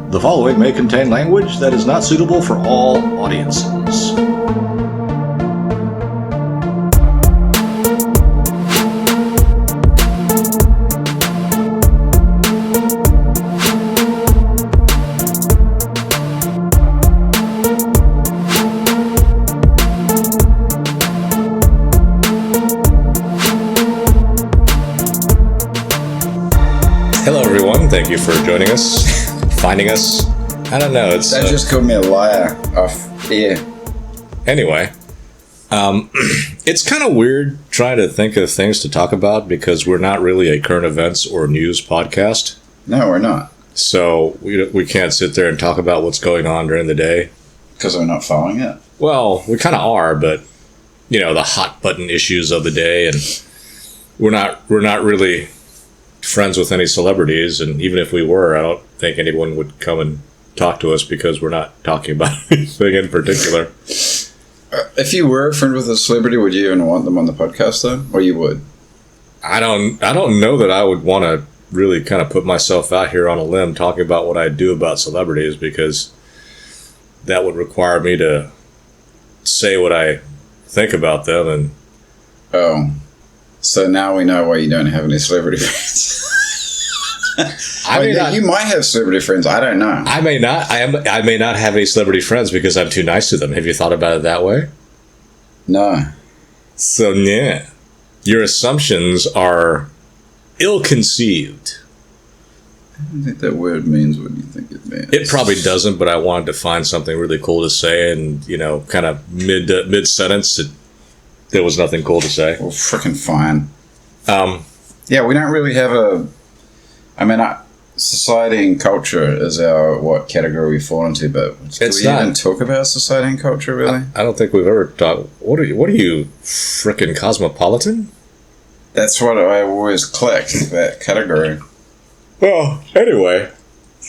The following may contain language that is not suitable for all audiences. Hello everyone, thank you for joining us, finding us. I don't know, it's... That just called me a liar off air. Anyway, it's kind of weird trying to think of things to talk about because we're not really a current events or news podcast. No, we're not. So we can't sit there and talk about what's going on during the day. Because we're not following it? Well, we kind of are, but, you know, the hot button issues of the day, and we're not really friends with any celebrities, and even if we were, I don't think anyone would come and talk to us because we're not talking about anything in particular. If you were a friend with a celebrity, would you even want them on the podcast, though? Or you would? I don't know that I would want to really kind of put myself out here on a limb talking about what I do about celebrities, because that would require me to say what I think about them. And oh, so now we know why you don't have any celebrity friends. You might have celebrity friends. I don't know. I may not. I may not have any celebrity friends because I'm too nice to them. Have you thought about it that way? No. So yeah, your assumptions are ill-conceived. I don't think that word means what you think it means. It probably doesn't, but I wanted to find something really cool to say, and you know, kind of mid sentence, there was nothing cool to say. Well, frickin' fine. Yeah, we don't really have a. I mean, society and culture is what category we fall into, but do we even talk about society and culture, really? I don't think we've ever talked. What are you, frickin' cosmopolitan? That's what I always clicked, that category. Well, anyway,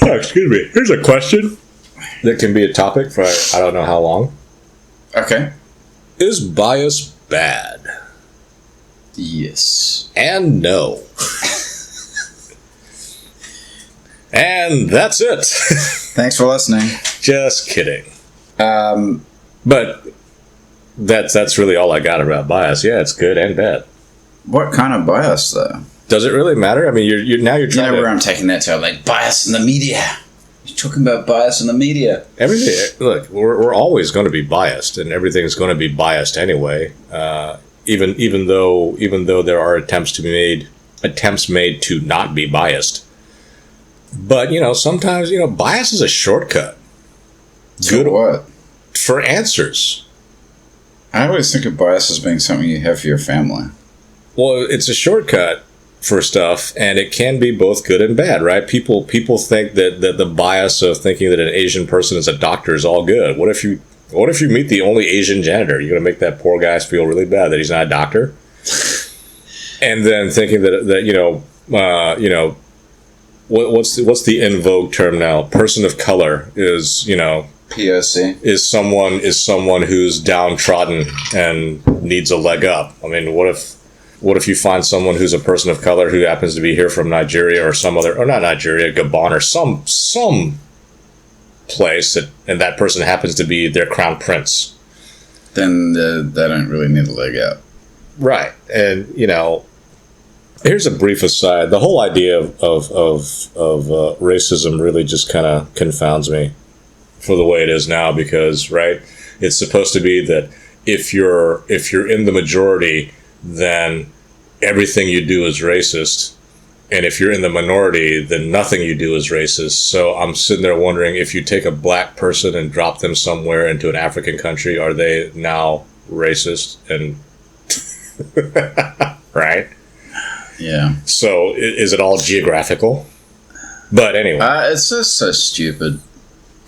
excuse me. Here's a question that can be a topic for I don't know how long. Okay. Is bias bad? Yes. And no. And that's it. Thanks for listening. Just kidding. But that's really all I got about bias. Yeah, it's good and bad. What kind of bias, though? Does it really matter? I mean, you're trying to... You know where I'm taking that to, like, bias in the media. You're talking about bias in the media. Everything. Look, we're always going to be biased, and everything's going to be biased anyway. Even though there are attempts made to not be biased. But, you know, sometimes, you know, bias is a shortcut. Good what? For answers. I always think of bias as being something you have for your family. Well, it's a shortcut for stuff, and it can be both good and bad, right? People think that the bias of thinking that an Asian person is a doctor is all good. What if you meet the only Asian janitor? You're going to make that poor guy feel really bad that he's not a doctor? And then thinking that you know, what's the in vogue term now? Person of color is, you know, POC is someone who's downtrodden and needs a leg up. I mean, what if you find someone who's a person of color who happens to be here from Nigeria or not Nigeria, Gabon or some place, and that person happens to be their crown prince? Then they don't really need a leg up. Right. And, you know, here's a brief aside. The whole idea of racism really just kind of confounds me for the way it is now, because, right, it's supposed to be that if you're in the majority, then everything you do is racist. And if you're in the minority, then nothing you do is racist. So I'm sitting there wondering, if you take a black person and drop them somewhere into an African country, are they now racist? And right? Yeah. So is it all geographical? But anyway. It's just so stupid.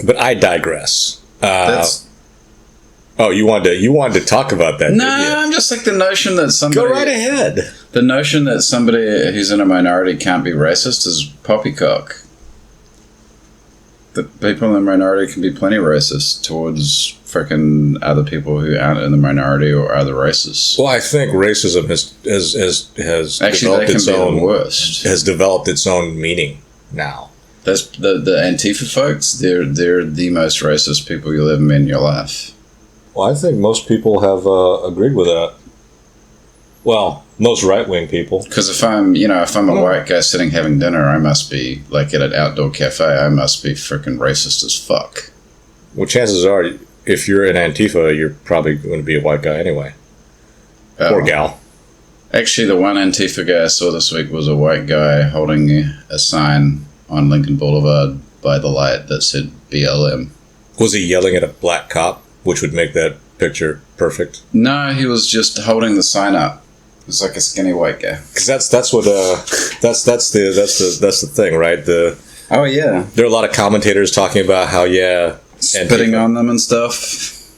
But I digress. Oh, you wanted to talk about that? No, I'm just like the notion that somebody... Go right ahead. The notion that somebody who's in a minority can't be racist is poppycock. That people in the minority can be plenty racist towards frickin' other people who aren't in the minority or other races. Well, I think racism has actually developed its own worst. Has developed its own meaning now. That's the Antifa folks. They're the most racist people you'll ever meet in your life. Well, I think most people have agreed with that. Well, most right-wing people. Because if I'm a white guy sitting having dinner, I must be, like, at an outdoor cafe, I must be freaking racist as fuck. Well, chances are, if you're in Antifa, you're probably going to be a white guy anyway. Or gal. Actually, the one Antifa guy I saw this week was a white guy holding a sign on Lincoln Boulevard by the light that said BLM. Was he yelling at a black cop, which would make that picture perfect? No, he was just holding the sign up. It's like a skinny white guy. Because that's what that's the thing, right? Oh yeah, there are a lot of commentators talking about how spitting on them and stuff.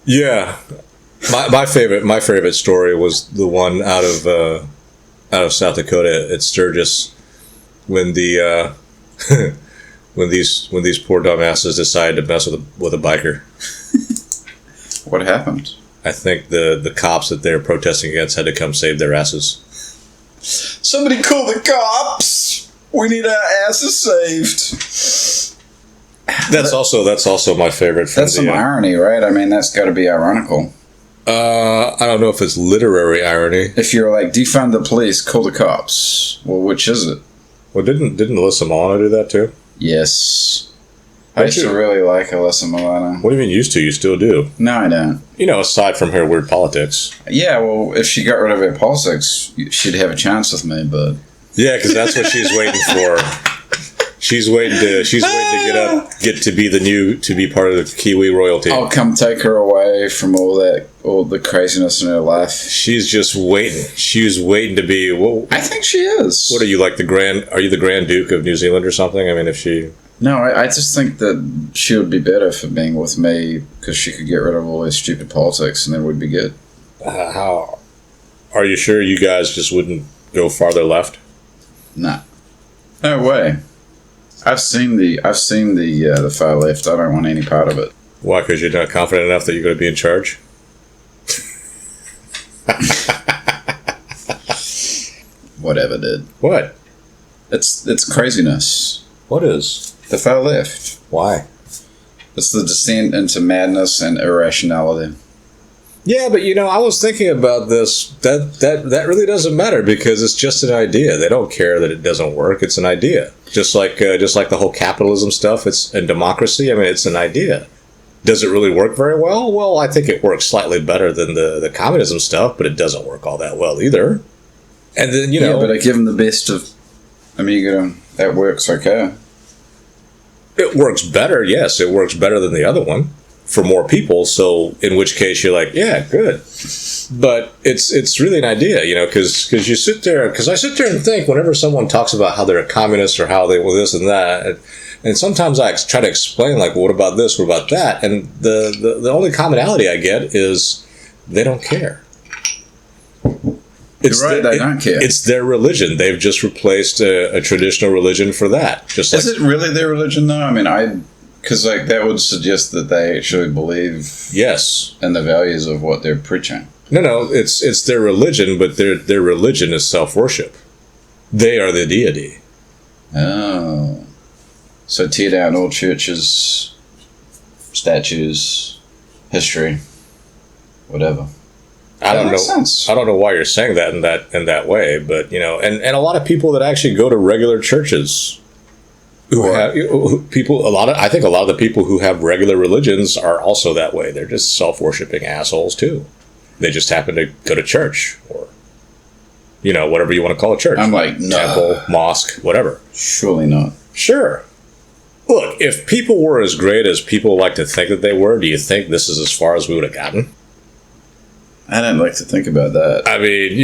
Yeah, my favorite story was the one out of South Dakota at Sturgis when the when these poor dumbasses decided to mess with a biker. What happened? I think the cops that they're protesting against had to come save their asses. Somebody call the cops! We need our asses saved. That's also my favorite. That's some irony, right? I mean, that's got to be ironical. I don't know if it's literary irony. If you're like, defund the police, call the cops. Well, which is it? Well, didn't Alyssa Milano do that too? Yes. I used to really like Alyssa Milano. What do you mean used to? You still do? No, I don't. Aside from her weird politics. Yeah, well, if she got rid of her politics, she'd have a chance with me, but... Yeah, because that's what she's waiting for. She's waiting to get to be part of the Kiwi royalty. I'll come take her away from all the craziness in her life. She's just waiting. She's waiting to be... Well, I think she is. What are you, like are you the Grand Duke of New Zealand or something? I mean, if she... No, I just think that she would be better for being with me because she could get rid of all this stupid politics and then we'd be good. How? Are you sure you guys just wouldn't go farther left? Nah. No way. I've seen the far left. I don't want any part of it. Why? Because you're not confident enough that you're going to be in charge? Whatever, dude. What? It's craziness. What is? The far left. Why? It's the descent into madness and irrationality. Yeah, but I was thinking about this. That really doesn't matter because it's just an idea. They don't care that it doesn't work. It's an idea. Just like the whole capitalism stuff. It's and democracy. I mean, it's an idea. Does it really work very well? Well, I think it works slightly better than the communism stuff, but it doesn't work all that well either. And then yeah, but I give them the best of. I mean, that works okay. It works better, yes. It works better than the other one for more people. So, in which case, you're like, yeah, good. But it's really an idea, because you sit there. Because I sit there and think whenever someone talks about how they're a communist or how they this and that, and sometimes I try to explain like, well, what about this? What about that? And the only commonality I get is they don't care. You're right, they don't care. It's their religion. They've just replaced a traditional religion for that. Is it really their religion, though? I mean, because that would suggest that they actually believe in the values of what they're preaching. No, it's their religion, but their religion is self-worship. They are the deity. Oh. So tear down all churches, statues, history, whatever. I don't know. I don't know why you're saying that in that way, but and a lot of people that actually go to regular churches, I think a lot of the people who have regular religions are also that way. They're just self-worshiping assholes too. They just happen to go to church or whatever you want to call a church. I'm like, no. Temple, mosque, whatever. Surely not. Sure. Look, if people were as great as people like to think that they were, do you think this is as far as we would have gotten? I didn't like to think about that. I mean,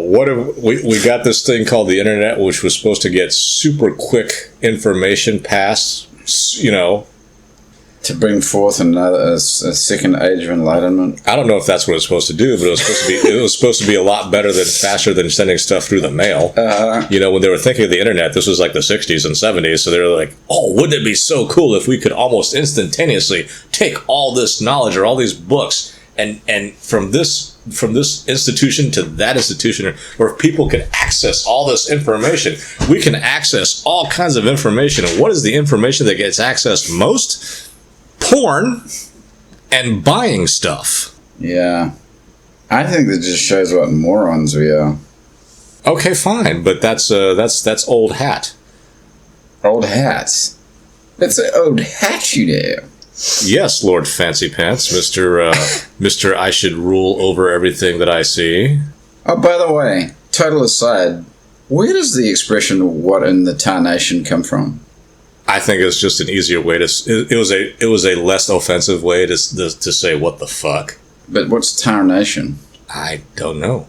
what if we got this thing called the internet, which was supposed to get super quick information passed, to bring forth a second age of enlightenment. I don't know if that's what it's supposed to do, but it was supposed to be a lot faster than sending stuff through the mail. When they were thinking of the internet, this was like the 60s and 70s, so they were like, oh, wouldn't it be so cool if we could almost instantaneously take all this knowledge or all these books and from this from this institution to that institution, where people can access all this information. We can access all kinds of information. And what is the information that gets accessed most? Porn and buying stuff. Yeah. I think that just shows what morons we are. Okay, fine, but that's old hat. Old hats. That's an old hat, you know. Yes, Lord Fancy Pants, Mr. I should rule over everything that I see. Oh, by the way, total aside, where does the expression "what in the tarnation" come from? I think it's just an easier way to. It was a less offensive way to say what the fuck. But what's tarnation? I don't know.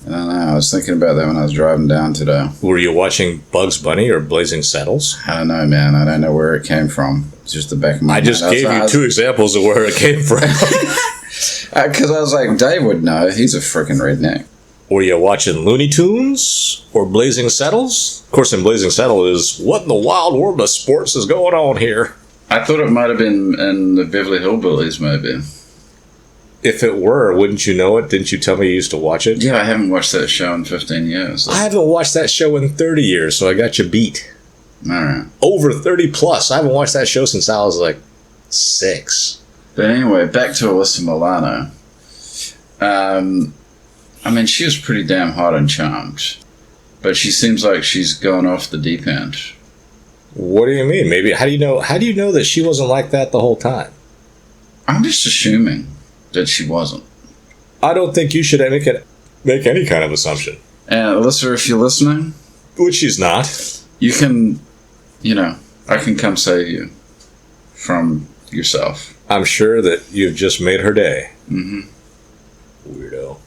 I don't know. I was thinking about that when I was driving down today. Were you watching Bugs Bunny or Blazing Saddles? I don't know, man. I don't know where it came from. It's just the back of my mind. I just gave you two examples of where it came from. Because I was like, Dave would know. He's a freaking redneck. Were you watching Looney Tunes or Blazing Saddles? Of course, in Blazing Saddles is what in the wild world of sports is going on here. I thought it might have been in the Beverly Hillbillies, maybe. If it were, wouldn't you know it? Didn't you tell me you used to watch it? Yeah, I haven't watched that show in 15 years. I haven't watched that show in 30 years, so I got you beat. All right. Over 30 plus. I haven't watched that show since I was like 6. But anyway, back to Alyssa Milano. I mean, she was pretty damn hot and charmed. But she seems like she's gone off the deep end. What do you mean? Maybe, how do you know that she wasn't like that the whole time? I'm just assuming that she wasn't. I don't think you should make any kind of assumption. And Alyssa, if you're listening... Which she's not. You can, I can come save you from yourself. I'm sure that you've just made her day. Mm-hmm. Weirdo.